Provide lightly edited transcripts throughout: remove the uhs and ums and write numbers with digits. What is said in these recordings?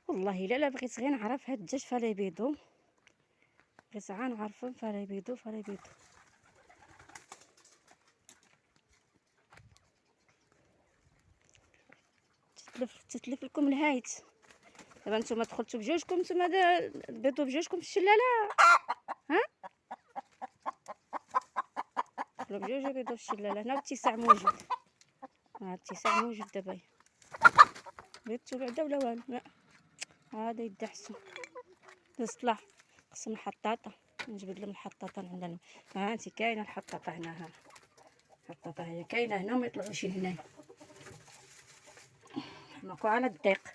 والله لا بغيت غير نعرف هاد الدجاج فلا يبيضو، بغيت غير نعرفهم فلا يبيضو. تتلف لكم الهايت. دابا نتوما دخلتو بجوجكم، نتوما بيضو بجوجكم في الشلاله. ها دخلوا بجوج بيضو في الشلاله. هنا اتساع موجود، اتساع موجود دابا. بيضتو بعدا ولا والو؟ لا هذا يدحسو. دازت طلع خصنا الحطاطه، نجبد لهم الحطاطه من عندنا. ها انت كاينه الحطاطه هنا، ها الحطاطه هي كاينه هنا وما يطلعوش هنايا. حماكو على الضيق.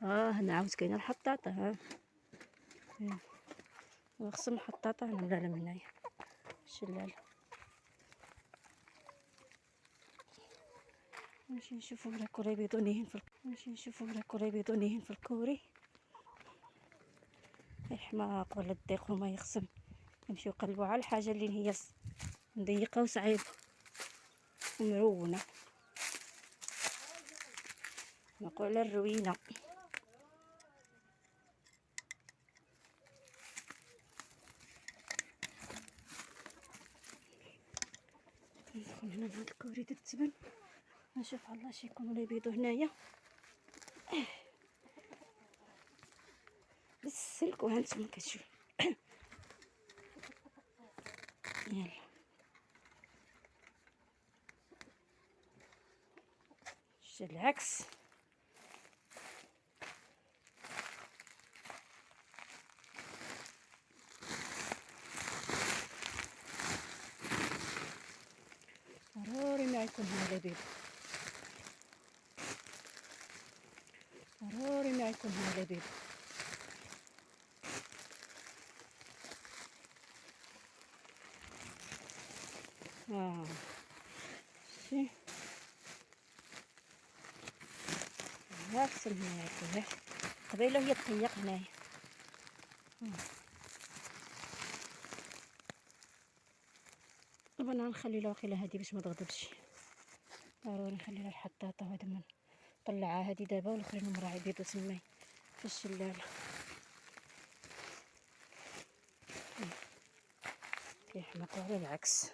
هنا عاود كاينه الحطاطه. ها خصنا الحطاطه هنا ولا من هنايا الشلاله. نمشي نشوفو بلا كوري بيضونيهن في الكوري. الحماق ولا الضيق وما يخصم يمشيو يقلبوا على الحاجه اللي هي مضيقه وصعيبه ومرونه. نقول الروينه. ندخل هنا لهاد الكوري د التبن نشوف الله شي يكونوا لي بيضو هنايا بالسلك. وهانتوما كتشوف يلا شتي العكس. ضروري ما يكون هنا لي بيض، ضروري ما يكون هنا لي بيض. شتي خصهم هنا يكون قبيله هي تضيق هنايا. دابا نخلي لها واقيلا هادي باش ما تغضبش. ضروري نخلي لها الحطاطه هذا من طلعها هادي دابا، والاخرين هما راه يبيضو تماي في الشلاله. كيحماقو على العكس.